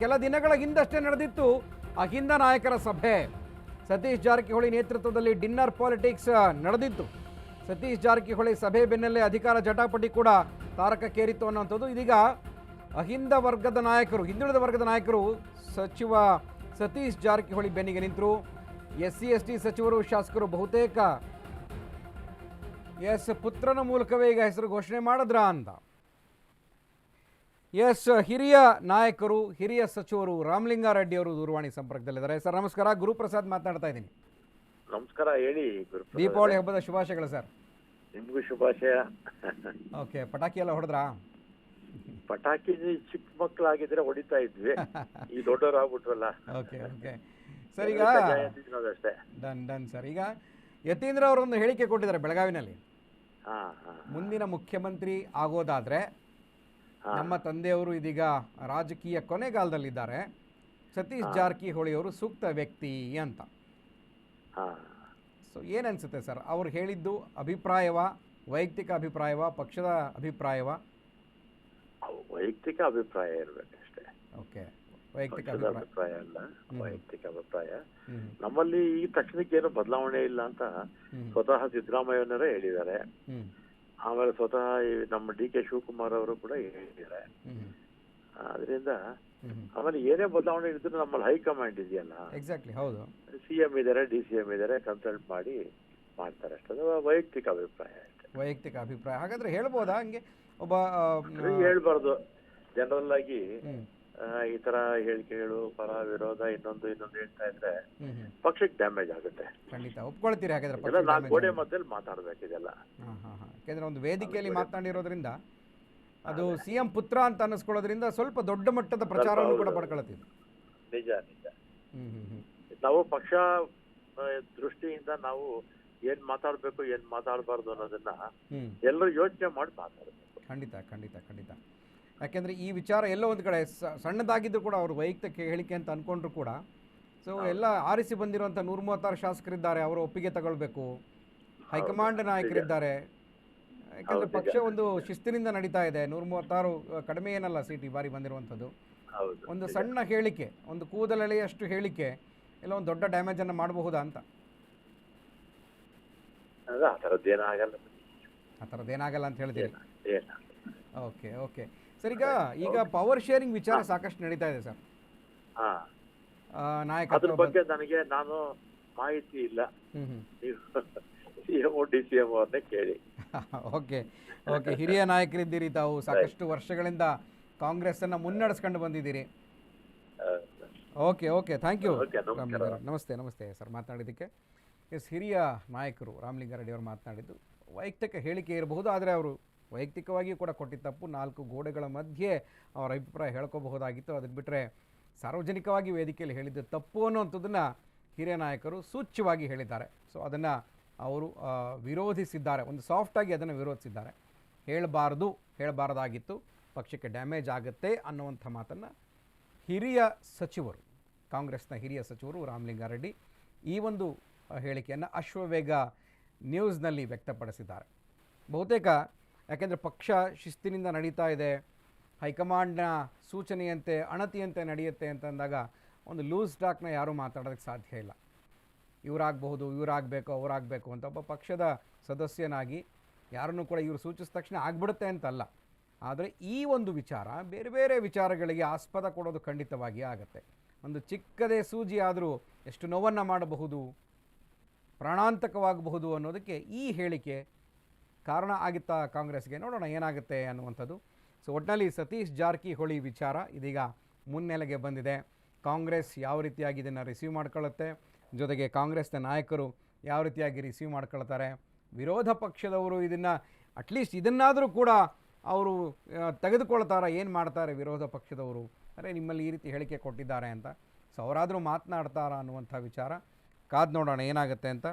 ಕೆಲ ದಿನಗಳ ಹಿಂದಷ್ಟೇ ನಡೆದಿತ್ತು ಅಹಿಂದ ನಾಯಕರ ಸಭೆ. ಸತೀಶ್ ಜಾರಕಿಹೊಳಿ ನೇತೃತ್ವದಲ್ಲಿ ಡಿನ್ನರ್ ಪಾಲಿಟಿಕ್ಸ್ ನಡೆದಿತ್ತು. ಸತೀಶ್ ಜಾರಕಿಹೊಳಿ ಸಭೆ ಬೆನ್ನಲ್ಲೇ ಅಧಿಕಾರ ಜಟಾಪಟಿ ಕೂಡ ತಾರಕಕ್ಕೇರಿತ್ತು ಅನ್ನುವಂಥದ್ದು. ಇದೀಗ ಅಹಿಂದ ವರ್ಗದ ನಾಯಕರು, ಹಿಂದುಳಿದ ವರ್ಗದ ನಾಯಕರು ಸಚಿವ ಸತೀಶ್ ಜಾರಕಿಹೊಳಿ ಬೆನ್ನಿಗೆ ನಿಂತರು. SC/ST ಸಚಿವರು, ಶಾಸಕರು ಬಹುತೇಕ ಪುತ್ರನ ಮೂಲಕವೇ ಈಗ ಹೆಸರು ಘೋಷಣೆ ಮಾಡಿದ್ರ ಅಂತ. ಹಿರಿಯ ನಾಯಕರು, ಹಿರಿಯ ಸಚಿವರು ರಾಮಲಿಂಗಾರೆಡ್ಡಿ ಅವರು ದೂರವಾಣಿ ಸಂಪರ್ಕದಲ್ಲಿದ್ದಾರೆ. ಸರ್ ನಮಸ್ಕಾರ, ಗುರುಪ್ರಸಾದ್ ಮಾತನಾಡ್ತಾ ಇದ್ದೀನಿ. ನಮಸ್ಕಾರ, ಹೇಳಿ. ದೀಪಾವಳಿ ಹಬ್ಬದ ಶುಭಾಶಯಗಳು ಸರ್. ನಿಮಗೂ ಶುಭಾಶಯ. ಓಕೆ, ಪಟಾಕಿ ಎಲ್ಲ ಹೊಡೆದ್ರಾ? ಪಟಾಕಿ ಚಿಕ್ಕ ಮಕ್ಕಳಾಗಿದ್ರೆ ಹೊಡಿತಾ ಇದ್ವಿ, ಈ ದೊಡ್ಡವರು ಆಗ್ಬಿಟ್ರಲ್ಲ. ಓಕೆ ಓಕೆ ಸರ್, ಈಗ ಡನ್ ಸರ್. ಈಗ ಯತೀಂದ್ರ ಅವರೊಂದು ಹೇಳಿಕೆ ಕೊಟ್ಟಿದ್ದಾರೆ ಬೆಳಗಾವಿನಲ್ಲಿ. ಮುಂದಿನ ಮುಖ್ಯಮಂತ್ರಿ ಆಗೋದಾದ್ರೆ ನಮ್ಮ ತಂದೆಯವರು ಇದೀಗ ರಾಜಕೀಯ ಕೊನೆಗಾಲದಲ್ಲಿದ್ದಾರೆ, ಸತೀಶ್ ಜಾರಕಿಹೊಳಿ ಅವರು ಸೂಕ್ತ ವ್ಯಕ್ತಿ ಅಂತ. ಸೊ ಏನನ್ಸುತ್ತೆ ಸರ್, ಅವ್ರು ಹೇಳಿದ್ದು ಅಭಿಪ್ರಾಯವ, ವೈಯಕ್ತಿಕ ಅಭಿಪ್ರಾಯವ, ಪಕ್ಷದ ಅಭಿಪ್ರಾಯವ? ವೈಯಕ್ತಿಕ ಅಭಿಪ್ರಾಯ ಇರ್ಬೇಕಷ್ಟೇ. ಓಕೆ, ವೈಯಕ್ತಿಕ ಅಭಿಪ್ರಾಯ ಅಲ್ಲ, ವೈಯಕ್ತಿಕ ಅಭಿಪ್ರಾಯ. ನಮ್ಮಲ್ಲಿ ಈ ತಕ್ಷಣಕ್ಕೆ ಏನು ಬದಲಾವಣೆ ಇಲ್ಲ ಅಂತ ಸ್ವತಃ ಸಿದ್ದರಾಮಯ್ಯನವರೇ ಹೇಳಿದ್ದಾರೆ. ಆಮೇಲೆ ಸ್ವತಃ ನಮ್ಮ DK ಶಿವಕುಮಾರ್ ಅವರು ಕೂಡ ಹೇಳಿದ್ದಾರೆ. ಅದರಿಂದ ಆಮೇಲೆ ಏನೇ ಬದಲಾವಣೆ ಇದ್ರು ನಮ್ಮಲ್ಲಿ ಹೈಕಮಾಂಡ್ ಇದೆಯಲ್ಲ, ಎಕ್ಸಾಕ್ಟ್ಲಿ ಹೌದು, CM ಇದ್ದಾರೆ, DCM ಇದ್ದಾರೆ, ಕನ್ಸಲ್ಟ್ ಮಾಡಿ ಮಾಡ್ತಾರೆ ಅಷ್ಟೇ. ಅದು ವೈಯಕ್ತಿಕ ಅಭಿಪ್ರಾಯ ಅಷ್ಟೇ. ವೈಯಕ್ತಿಕ ಅಭಿಪ್ರಾಯ ಹಾಗಾದ್ರೆ ಹೇಳ್ಬೋದಾ? ಹಂಗೆ ಒಬ್ಬ ಹೇಳ್ಬಾರ್ದು, ಜನರಲ್ ಆಗಿ ಈ ತರ ಹೇಳಿಕೆಗಳು, ಪರ ವಿರೋಧ ಇನ್ನೊಂದು ಹೇಳ್ತಾ ಇದ್ರೆ ಪಕ್ಷಕ್ಕೆ ಡ್ಯಾಮೇಜ್ ಆಗುತ್ತೆ. ಖಂಡಿತ ಒಪ್ಕೊಳ್ತೀರಿ. ಹಾಗಾದ್ರೆ ಗೋಡೆ ಮಧ್ಯದಲ್ಲಿ ಮಾತಾಡ್ಬೇಕಿದೆಲ್ಲ. ಯಾಕಂದ್ರೆ ಒಂದು ವೇದಿಕೆಯಲ್ಲಿ ಮಾತನಾಡಿರೋದ್ರಿಂದ, ಅದು CM ಪುತ್ರ ಅಂತ ಅನ್ನಿಸ್ಕೊಳ್ಳೋದ್ರಿಂದ ಸ್ವಲ್ಪ ದೊಡ್ಡ ಮಟ್ಟದ ಪ್ರಚಾರವನ್ನು ಕೂಡ ಪಡ್ಕೊಳ್ತೀವಿ. ನಿಜ ನಿಜ. ನಾವು ಪಕ್ಷ ದೃಷ್ಟಿಯಿಂದ ನಾವು ಏನ್ ಮಾತಾಡ್ಬೇಕು, ಏನ್ ಮಾತಾಡಬಾರ್ದು ಅನ್ನೋದನ್ನ ಎಲ್ಲರೂ ಯೋಚನೆ ಮಾಡಿ ಮಾತಾಡ್ಬೇಕು. ಖಂಡಿತ ಖಂಡಿತ ಖಂಡಿತ. ಯಾಕೆಂದರೆ ಈ ವಿಚಾರ ಎಲ್ಲೋ ಒಂದು ಕಡೆ ಸಣ್ಣದಾಗಿದ್ದು ಕೂಡ ಅವರು ವೈಯಕ್ತಿಕ ಹೇಳಿಕೆ ಅಂತ ಅಂದ್ಕೊಂಡ್ರು ಕೂಡ, ಸೊ ಎಲ್ಲ ಆರಿಸಿ ಬಂದಿರುವಂಥ 136 ಶಾಸಕರಿದ್ದಾರೆ, ಅವರು ಒಪ್ಪಿಗೆ ತಗೊಳ್ಬೇಕು. ಹೈಕಮಾಂಡ್ ನಾಯಕರಿದ್ದಾರೆ. ಯಾಕೆಂದರೆ ಪಕ್ಷ ಒಂದು ಶಿಸ್ತಿನಿಂದ ನಡೀತಾ ಇದೆ. 136 ಕಡಿಮೆ ಏನಲ್ಲ ಸೀಟ್ ಈ ಬಾರಿ ಬಂದಿರುವಂಥದ್ದು. ಒಂದು ಸಣ್ಣ ಹೇಳಿಕೆ, ಒಂದು ಕೂದಲೆಳೆಯಷ್ಟು ಹೇಳಿಕೆ ಎಲ್ಲ ಒಂದು ದೊಡ್ಡ ಡ್ಯಾಮೇಜನ್ನು ಮಾಡಬಹುದಾ ಅಂತ. ಆ ಥರದ್ದೇನಾಗಲ್ಲ ಅಂತ ಹೇಳ್ತೀವಿ. ಓಕೆ ಓಕೆ ಸರ್, ಈಗ ಪವರ್ ಶೇರಿಂಗ್ ವಿಚಾರ ಸಾಕಷ್ಟು ನಡೀತಾ ಇದೆ ಸರ್. ಅದ್ರ ಬಗ್ಗೆ ನನಗೆ ನಾನು ಮಾಹಿತಿ ಇಲ್ಲ. CM DCM ಅವ್ರನ್ನೇ ಕೇಳಿ. ಓಕೆ ಓಕೆ, ಹಿರಿಯ ನಾಯಕರಿದ್ದೀರಿ ತಾವು, ಸಾಕಷ್ಟು ವರ್ಷಗಳಿಂದ ಕಾಂಗ್ರೆಸ್ ಅನ್ನ ಮುನ್ನಡೆಸ್ಕೊಂಡು ಬಂದಿದ್ದೀರಿ. Okay okay, thank you. ನಮಸ್ತೆ ನಮಸ್ತೆ ಸರ್ ಮಾತನಾಡಿದ್ದಕ್ಕೆ. ಹಿರಿಯ ನಾಯಕರು ರಾಮಲಿಂಗಾರೆಡ್ಡಿ ಅವರು ಮಾತನಾಡಿದ್ದು ವೈಯಕ್ತಿಕ ಹೇಳಿಕೆ ಇರಬಹುದು, ಆದರೆ ಅವರು ವೈಯಕ್ತಿಕವಾಗಿಯೂ ಕೂಡ ಕೊಟ್ಟಿದ್ದ ತಪ್ಪು. 4 ಗೋಡೆಗಳ ಮಧ್ಯೆ ಅವರ ಅಭಿಪ್ರಾಯ ಹೇಳ್ಕೋಬಹುದಾಗಿತ್ತು. ಅದನ್ನು ಬಿಟ್ಟರೆ ಸಾರ್ವಜನಿಕವಾಗಿ ವೇದಿಕೆಯಲ್ಲಿ ಹೇಳಿದ್ದು ತಪ್ಪು ಅನ್ನುವಂಥದ್ದನ್ನು ಹಿರಿಯ ನಾಯಕರು ಸೂಚ್ಯವಾಗಿ ಹೇಳಿದ್ದಾರೆ. ಸೊ ಅದನ್ನು ಅವರು ವಿರೋಧಿಸಿದ್ದಾರೆ, ಒಂದು ಸಾಫ್ಟಾಗಿ ಅದನ್ನು ವಿರೋಧಿಸಿದ್ದಾರೆ. ಹೇಳಬಾರ್ದಾಗಿತ್ತು, ಪಕ್ಷಕ್ಕೆ ಡ್ಯಾಮೇಜ್ ಆಗುತ್ತೆ ಅನ್ನುವಂಥ ಮಾತನ್ನು ಹಿರಿಯ ಸಚಿವರು, ಕಾಂಗ್ರೆಸ್ನ ಹಿರಿಯ ಸಚಿವರು ರಾಮಲಿಂಗಾರೆಡ್ಡಿ ಈ ಒಂದು ಹೇಳಿಕೆಯನ್ನು ಅಶ್ವವೇಗ ನ್ಯೂಸ್ನಲ್ಲಿ ವ್ಯಕ್ತಪಡಿಸಿದ್ದಾರೆ. ಬಹುತೇಕ ಯಾಕೆಂದರೆ ಪಕ್ಷ ಶಿಸ್ತಿನಿಂದ ನಡೀತಾ ಇದೆ, ಹೈಕಮಾಂಡ್ನ ಸೂಚನೆಯಂತೆ ಅಣತಿಯಂತೆ ನಡೆಯುತ್ತೆ ಅಂತಂದಾಗ ಒಂದು ಲೂಸ್ ಟಾಕ್ನ ಯಾರೂ ಮಾತಾಡೋದಕ್ಕೆ ಸಾಧ್ಯ ಇಲ್ಲ. ಇವರಾಗಬಹುದು, ಇವರಾಗಬೇಕು, ಅವರಾಗಬೇಕು ಅಂತ ಒಬ್ಬ ಪಕ್ಷದ ಸದಸ್ಯನಾಗಿ ಯಾರನ್ನೂ ಕೂಡ ಇವರು ಸೂಚಿಸಿದ ತಕ್ಷಣ ಆಗಿಬಿಡುತ್ತೆ ಅಂತಲ್ಲ. ಆದರೆ ಈ ಒಂದು ವಿಚಾರ ಬೇರೆ ಬೇರೆ ವಿಚಾರಗಳಿಗೆ ಆಸ್ಪದ ಕೊಡೋದು ಖಂಡಿತವಾಗಿ ಆಗುತ್ತೆ. ಒಂದು ಚಿಕ್ಕದೇ ಸೂಜಿ ಆದರೂ ಎಷ್ಟು ನೋವನ್ನು ಮಾಡಬಹುದು, ಪ್ರಾಣಾಂತಕವಾಗಬಹುದು ಅನ್ನೋದಕ್ಕೆ ಈ ಹೇಳಿಕೆ ಕಾರಣ ಆಗಿತ್ತಾ ಕಾಂಗ್ರೆಸ್ಗೆ. ನೋಡೋಣ ಏನಾಗುತ್ತೆ ಅನ್ನುವಂಥದ್ದು. ಸೊ ಒಟ್ಟಿನಲ್ಲಿ ಸತೀಶ್ ಜಾರಕಿಹೊಳಿ ವಿಚಾರ ಇದೀಗ ಮುನ್ನೆಲೆಗೆ ಬಂದಿದೆ. ಕಾಂಗ್ರೆಸ್ ಯಾವ ರೀತಿಯಾಗಿ ಇದನ್ನು ರಿಸೀವ್ ಮಾಡ್ಕೊಳ್ಳುತ್ತೆ, ಜೊತೆಗೆ ಕಾಂಗ್ರೆಸ್ನ ನಾಯಕರು ಯಾವ ರೀತಿಯಾಗಿ ರಿಸೀವ್ ಮಾಡ್ಕೊಳ್ತಾರೆ, ವಿರೋಧ ಪಕ್ಷದವರು ಇದನ್ನು ಅಟ್ಲೀಸ್ಟ್ ಇದನ್ನಾದರೂ ಕೂಡ ಅವರು ತೆಗೆದುಕೊಳ್ತಾರ, ಏನು ಮಾಡ್ತಾರೆ ವಿರೋಧ ಪಕ್ಷದವರು, ಅರೆ ನಿಮ್ಮಲ್ಲಿ ಈ ರೀತಿ ಹೇಳಿಕೆ ಕೊಟ್ಟಿದ್ದಾರೆ ಅಂತ. ಸೊ ಅವರಾದರೂ ಮಾತನಾಡ್ತಾರಾ ಅನ್ನುವಂಥ ವಿಚಾರ ಕಾದು ನೋಡೋಣ ಏನಾಗುತ್ತೆ ಅಂತ.